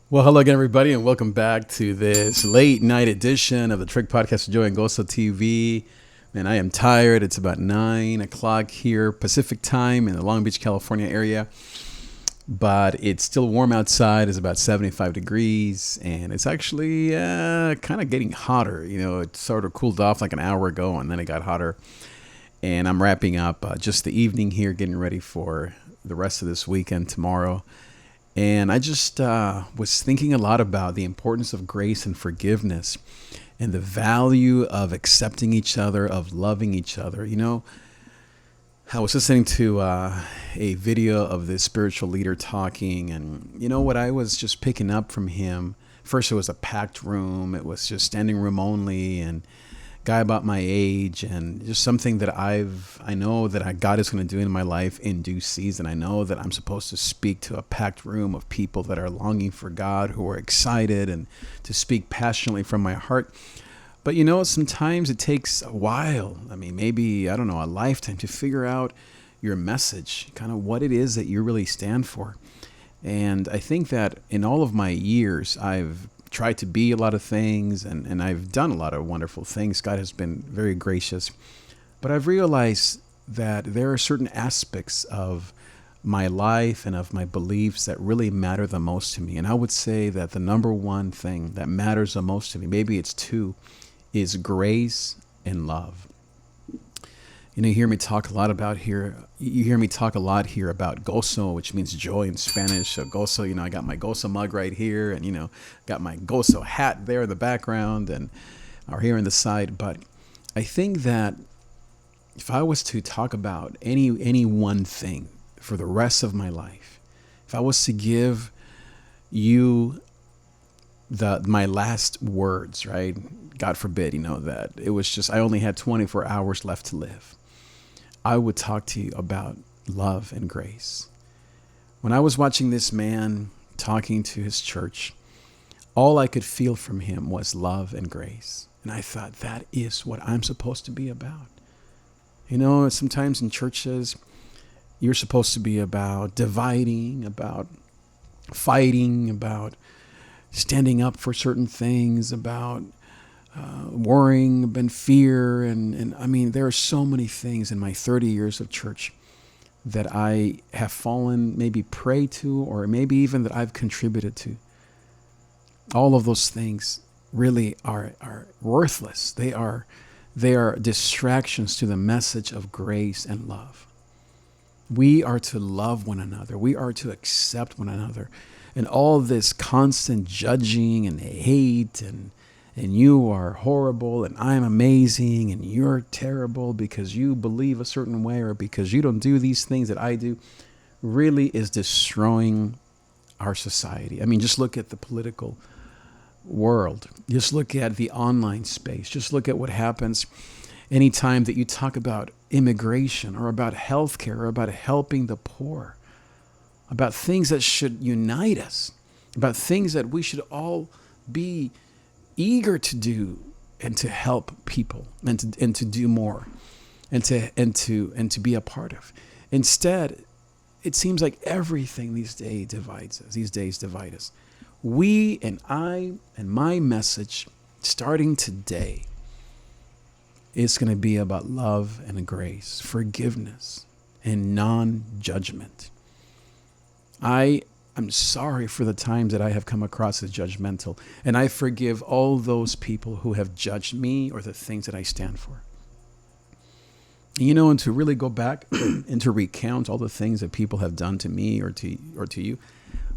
Well, hello again, everybody, and welcome back to this late night edition of the Trig Podcast with Joe and Goso TV. Man, I am tired. It's about 9 o'clock here, Pacific time in the Long Beach, California area. But it's still warm outside. It's about 75 degrees, and it's actually kind of getting hotter. You know, it sort of cooled off like an hour ago, and then it got hotter. And I'm wrapping up just the evening here, getting ready for the rest of this weekend tomorrow. And I just was thinking a lot about the importance of grace and forgiveness and the value of accepting each other, of loving each other. You know, I was listening to a video of this spiritual leader talking, and you know what I was just picking up from him? First, it was a packed room. It was just standing room only, and guy about my age, and just something that I know that God is going to do in my life in due season. I know that I'm supposed to speak to a packed room of people that are longing for God, who are excited, and to speak passionately from my heart. But you know, sometimes it takes a while. I mean, maybe, I don't know, a lifetime to figure out your message, kind of what it is that you really stand for. And I think that in all of my years, I've tried to be a lot of things, and I've done a lot of wonderful things. God has been very gracious. But I've realized that there are certain aspects of my life and of my beliefs that really matter the most to me. And I would say that the number one thing that matters the most to me, maybe it's two, is grace and love. You know, you hear me talk a lot about here. You hear me talk a lot here about gozo, which means joy in Spanish. So gozo, you know, I got my gozo mug right here, and you know, got my gozo hat there in the background, and or here on the side. But I think that if I was to talk about any one thing for the rest of my life, if I was to give you my last words, right? God forbid, you know, that it was just I only had 24 hours left to live, I would talk to you about love and grace. When I was watching this man talking to his church, all I could feel from him was love and grace. And I thought, that is what I'm supposed to be about. You know, sometimes in churches, you're supposed to be about dividing, about fighting, about standing up for certain things, about worrying, about fear. And I mean, there are so many things in my 30 years of church that I have fallen, maybe prey to, or maybe even that I've contributed to. All of those things really are worthless. They are distractions to the message of grace and love. We are to love one another. We are to accept one another. And all this constant judging and hate and you are horrible and I'm amazing and you're terrible because you believe a certain way or because you don't do these things that I do, really is destroying our society. I mean, just look at the political world. Just look at the online space. Just look at what happens anytime that you talk about immigration or about healthcare or about helping the poor, about things that should unite us, about things that we should all be eager to do and to help people and to do more and to be a part of. Instead, it seems like everything these days divides us. These days divide us. We and I and my message starting today is going to be about love and grace, forgiveness and non-judgment. I'm sorry for the times that I have come across as judgmental, and I forgive all those people who have judged me or the things that I stand for. You know, and to really go back and to recount all the things that people have done to me or to you,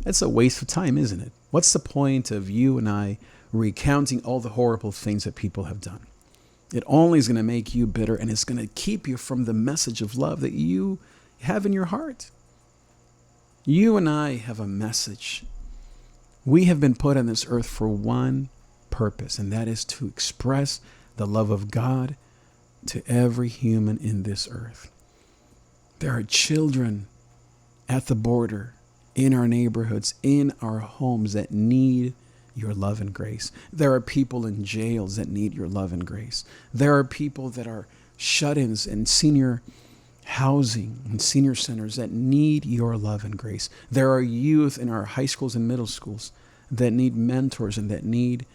that's a waste of time, isn't it? What's the point of you and I recounting all the horrible things that people have done? It only is going to make you bitter, and it's going to keep you from the message of love that you have in your heart. You and I have a message. We have been put on this earth for one purpose, and that is to express the love of God to every human in this earth. There are children at the border, in our neighborhoods, in our homes that need your love and grace. There are people in jails that need your love and grace. There are people that are shut-ins in senior housing and senior centers that need your love and grace. There are youth in our high schools and middle schools that need mentors and that need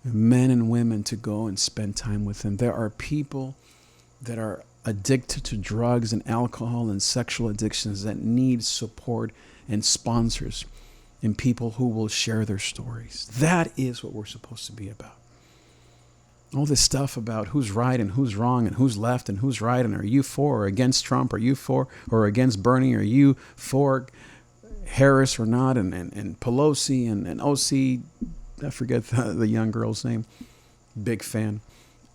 men and women to go and spend time with them. There are people that are addicted to drugs and alcohol and sexual addictions that need support and sponsors and people who will share their stories. That is what we're supposed to be about. All this stuff about who's right and who's wrong and who's left and who's right, and are you for or against Trump? Are you for or against Bernie? Are you for Harris or not? And Pelosi and OC, I forget the young girl's name. Big fan.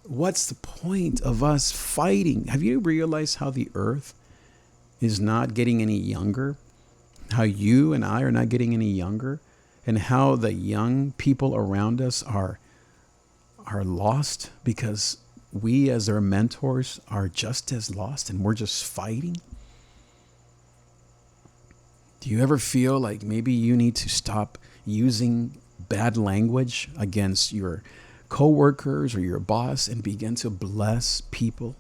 What's the point of us fighting? Have you realized how the earth is not getting any younger? How you and I are not getting any younger? And how the young people around us are lost because we as their mentors are just as lost and we're just fighting? Do you ever feel like maybe you need to stop using bad language against your coworkers or your boss and begin to bless people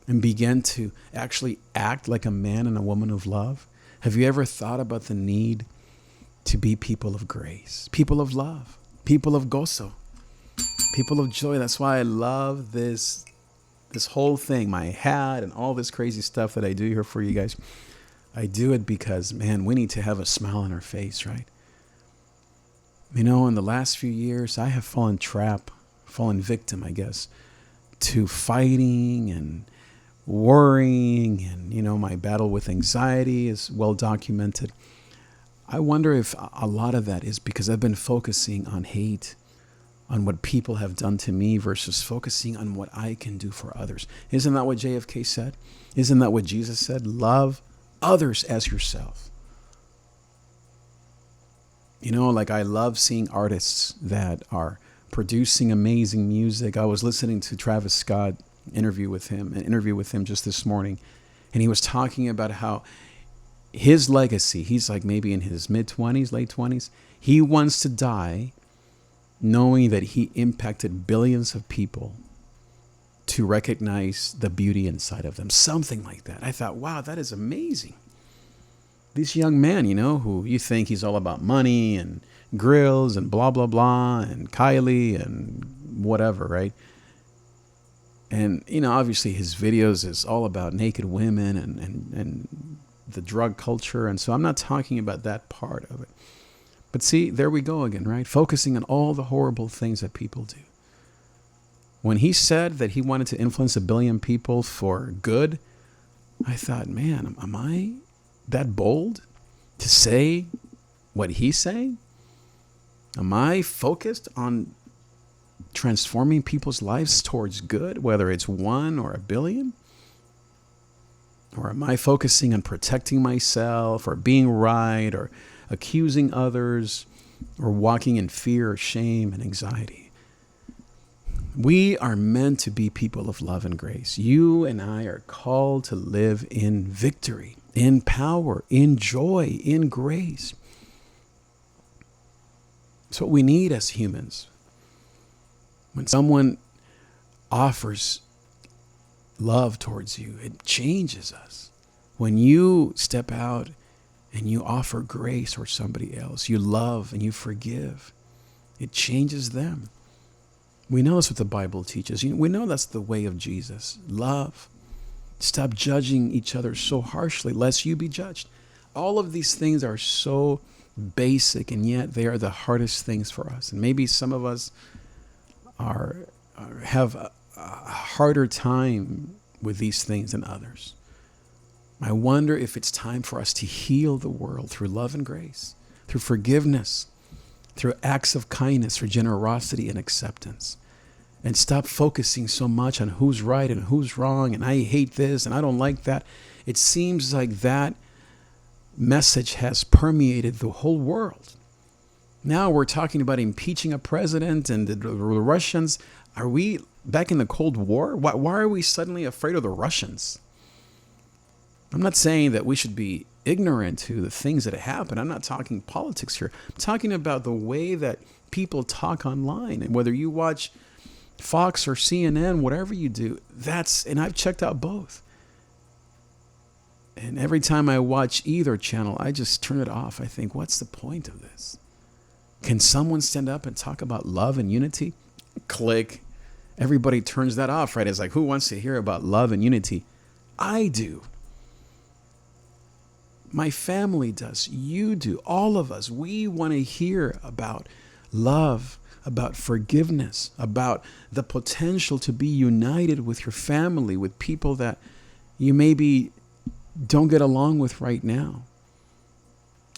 and begin to actually act like a man and a woman of love? Have you ever thought about the need to be people of grace, people of love, people of gozo, people of joy? That's why I love this whole thing, my hat and all this crazy stuff that I do here for you guys. I do it because, man, we need to have a smile on our face, right? You know, in the last few years, I have fallen victim, I guess, to fighting and worrying, and, you know, my battle with anxiety is well documented. I wonder if a lot of that is because I've been focusing on hate, on what people have done to me versus focusing on what I can do for others. Isn't that what JFK said? Isn't that what Jesus said? Love others as yourself. You know, like I love seeing artists that are producing amazing music. I was listening to Travis Scott an interview with him just this morning, and he was talking about how his legacy, he's like maybe in his mid-20s, late 20s, he wants to die knowing that he impacted billions of people to recognize the beauty inside of them. Something like that. I thought, wow, that is amazing. This young man, you know, who you think he's all about money and grills and blah, blah, blah, and Kylie and whatever, right? And, you know, obviously his videos is all about naked women and the drug culture. And so I'm not talking about that part of it. But see, there we go again, right? Focusing on all the horrible things that people do. When he said that he wanted to influence 1 billion people for good, I thought, man, am I that bold to say what he's saying? Am I focused on transforming people's lives towards good, whether it's 1 or 1 billion? Or am I focusing on protecting myself or being right or accusing others or walking in fear or shame and anxiety? We are meant to be people of love and grace. You and I are called to live in victory, in power, in joy, in grace. It's what we need as humans. When someone offers love towards you, it changes us. When you step out and you offer grace for somebody else, you love and you forgive, it changes them. We know that's what the Bible teaches. We know that's the way of Jesus. Love. Stop judging each other so harshly, lest you be judged. All of these things are so basic, and yet they are the hardest things for us. And maybe some of us have a harder time with these things than others. I wonder if it's time for us to heal the world through love and grace, through forgiveness, through acts of kindness, through generosity and acceptance. And stop focusing so much on who's right and who's wrong, and I hate this and I don't like that. It seems like that message has permeated the whole world. Now we're talking about impeaching a president and the Russians. Are we back in the Cold War? Why are we suddenly afraid of the Russians? I'm not saying that we should be ignorant to the things that happen. I'm not talking politics here. I'm talking about the way that people talk online. And whether you watch Fox or CNN, whatever you do, and I've checked out both. And every time I watch either channel, I just turn it off. I think, what's the point of this? Can someone stand up and talk about love and unity? Click. Everybody turns that off, right? It's like, who wants to hear about love and unity? I do. My family does. You do. All of us. We want to hear about love, about forgiveness, about the potential to be united with your family, with people that you maybe don't get along with right now.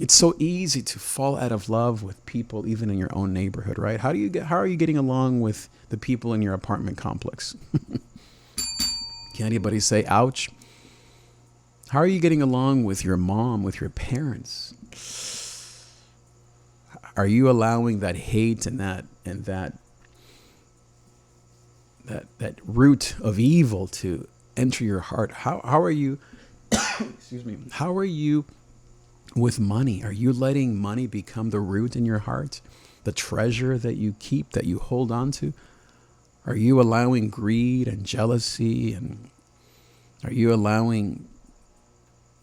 It's so easy to fall out of love with people, even in your own neighborhood, right? How are you getting along with the people in your apartment complex? Can anybody say ouch? How are you getting along with your mom, with your parents? Are you allowing that hate and that root of evil to enter your heart? How are you excuse me, how are you with money? Are you letting money become the root in your heart, the treasure that you keep, that you hold on to? Are you allowing greed and jealousy, and are you allowing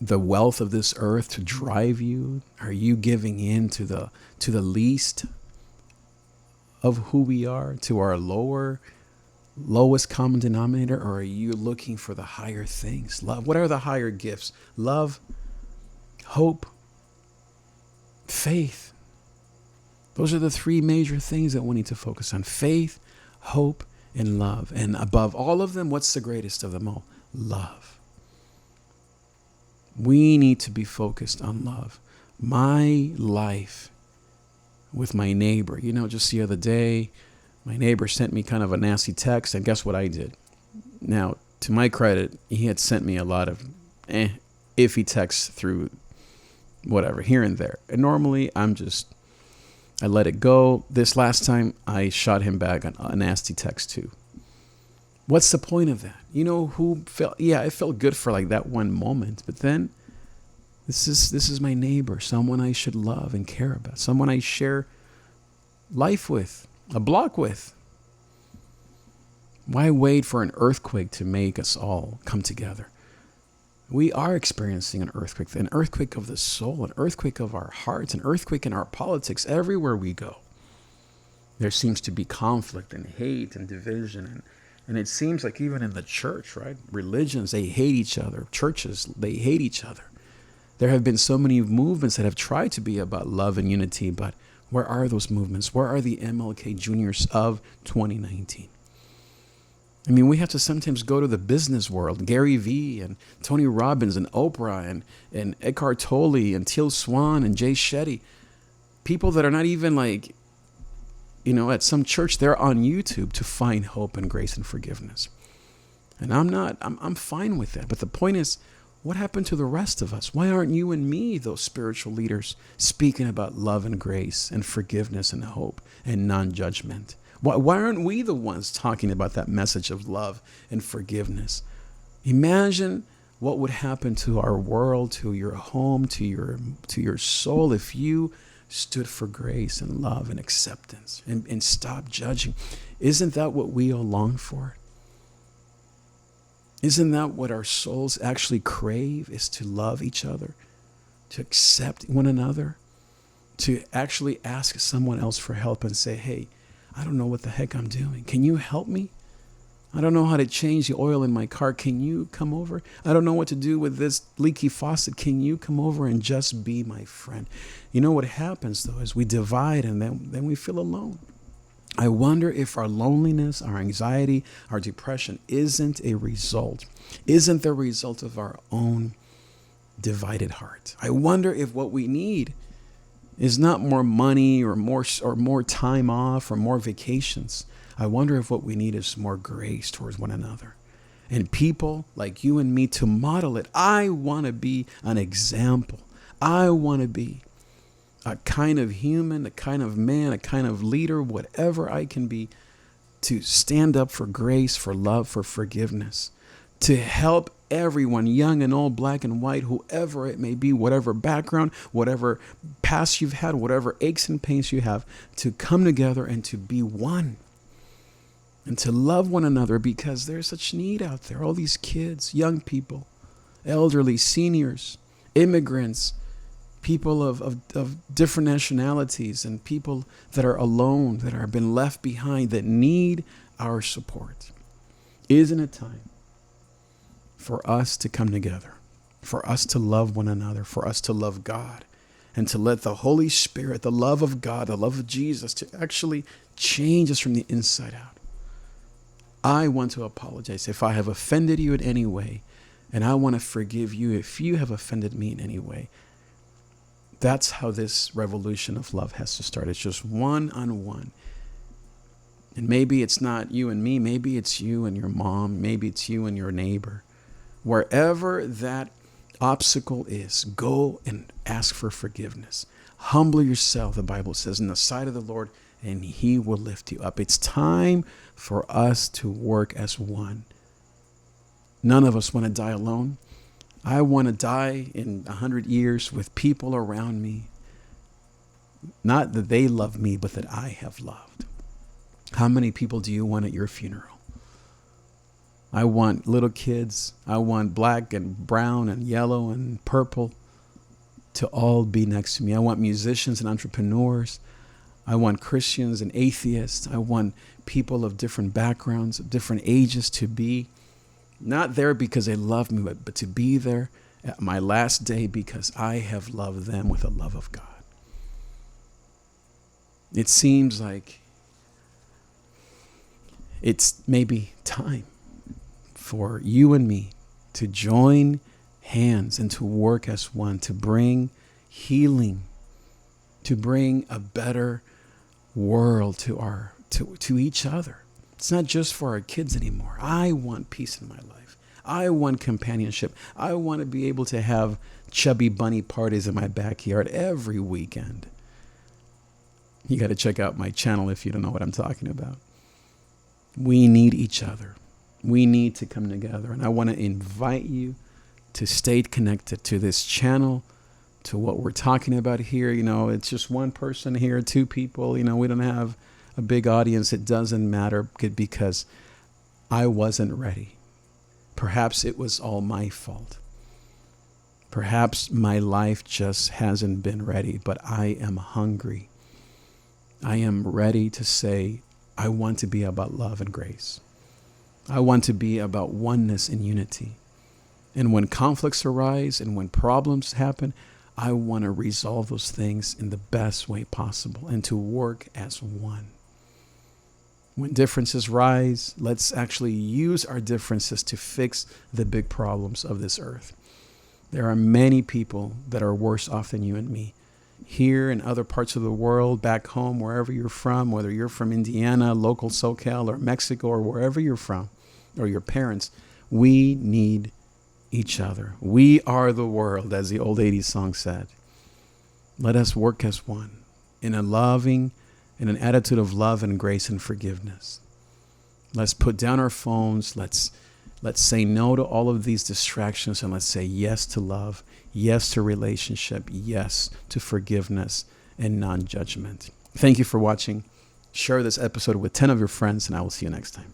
the wealth of this earth to drive you? Are you giving in to the least of who we are, to our lowest common denominator, or are you looking for the higher things? Love. What are the higher gifts? Love, hope, faith. Those are the three major things that we need to focus on: faith, hope, and love. And above all of them, what's the greatest of them all? Love. We need to be focused on love. My life with my neighbor, just the other day, my neighbor sent me kind of a nasty text, and guess what I did? Now, to my credit, he had sent me a lot of iffy texts through whatever, here and there. And normally I let it go. This last time I shot him back a nasty text too. What's the point of that? It felt good for like that one moment, but then this is my neighbor, someone I should love and care about, someone I share life with, a block with. Why wait for an earthquake to make us all come together? We are experiencing an earthquake of the soul, an earthquake of our hearts, an earthquake in our politics. Everywhere we go, there seems to be conflict and hate and division. And it seems like even in the church, right? Religions, they hate each other. Churches, they hate each other. There have been so many movements that have tried to be about love and unity, but where are those movements? Where are the MLK Juniors of 2019? I mean, we have to sometimes go to the business world. Gary Vee and Tony Robbins and Oprah and Eckhart Tolle and Teal Swan and Jay Shetty. People that are not even like, at some church, they're on YouTube to find hope and grace and forgiveness. And I'm fine with that. But the point is, what happened to the rest of us? Why aren't you and me, those spiritual leaders, speaking about love and grace and forgiveness and hope and non-judgment? Why aren't we the ones talking about that message of love and forgiveness? Imagine what would happen to our world, to your home, to your soul if you stood for grace and love and acceptance and stop judging. Isn't that what we all long for? Isn't that what our souls actually crave, is to love each other, to accept one another, to actually ask someone else for help and say, hey, I don't know what the heck I'm doing. Can you help me? I don't know how to change the oil in my car. Can you come over? I don't know what to do with this leaky faucet. Can you come over and just be my friend? You know what happens, though, is we divide and then we feel alone. I wonder if our loneliness, our anxiety, our depression isn't the result of our own divided heart. I wonder if what we need is not more money or more time off or more vacations. I wonder if what we need is more grace towards one another. And people like you and me to model it. I want to be an example. I want to be a kind of human, a kind of man, a kind of leader, whatever I can be, to stand up for grace, for love, for forgiveness, to help everyone, young and old, black and white, whoever it may be, whatever background, whatever past you've had, whatever aches and pains you have, to come together and to be one and to love one another, because there's such need out there. All these kids, young people, elderly, seniors, immigrants, people of different nationalities, and people that are alone, that are been left behind, that need our support. Isn't it time for us to come together, for us to love one another, for us to love God, and to let the Holy Spirit, the love of God, the love of Jesus, to actually change us from the inside out? I want to apologize if I have offended you in any way, and I want to forgive you if you have offended me in any way. That's how this revolution of love has to start. It's just one-on-one. And maybe it's not you and me. Maybe it's you and your mom. Maybe it's you and your neighbor. Wherever that obstacle is, go and ask for forgiveness. Humble yourself, the Bible says, in the sight of the Lord, and he will lift you up. It's time for us to work as one. None of us want to die alone. I want to die in 100 years with people around me. Not that they love me, but that I have loved. How many people do you want at your funeral? I want little kids. I want black and brown and yellow and purple to all be next to me. I want musicians and entrepreneurs. I want Christians and atheists. I want people of different backgrounds, of different ages to be not there because they love me, but to be there at my last day because I have loved them with the love of God. It seems like it's maybe time for you and me to join hands and to work as one, to bring healing, to bring a better world to each other. It's not just for our kids anymore. I want peace in my life. I want companionship. I want to be able to have chubby bunny parties in my backyard every weekend. You got to check out my channel if you don't know what I'm talking about. We need each other. We need to come together. And I want to invite you to stay connected to this channel, to what we're talking about here. You know, it's just one person here, two people. You know, we don't have a big audience. It doesn't matter because I wasn't ready. Perhaps it was all my fault. Perhaps my life just hasn't been ready, but I am hungry. I am ready to say, I want to be about love and grace. I want to be about oneness and unity. And when conflicts arise and when problems happen, I want to resolve those things in the best way possible and to work as one. When differences rise, let's actually use our differences to fix the big problems of this earth. There are many people that are worse off than you and me. Here in other parts of the world, back home, wherever you're from, whether you're from Indiana, local SoCal, or Mexico, or wherever you're from, or your parents, we need each other. We are the world, as the old 80s song said. Let us work as one in an attitude of love and grace and forgiveness. Let's put down our phones. Let's say no to all of these distractions, and let's say yes to love, yes to relationship, yes to forgiveness and non-judgment. Thank you for watching. Share this episode with 10 of your friends, and I will see you next time.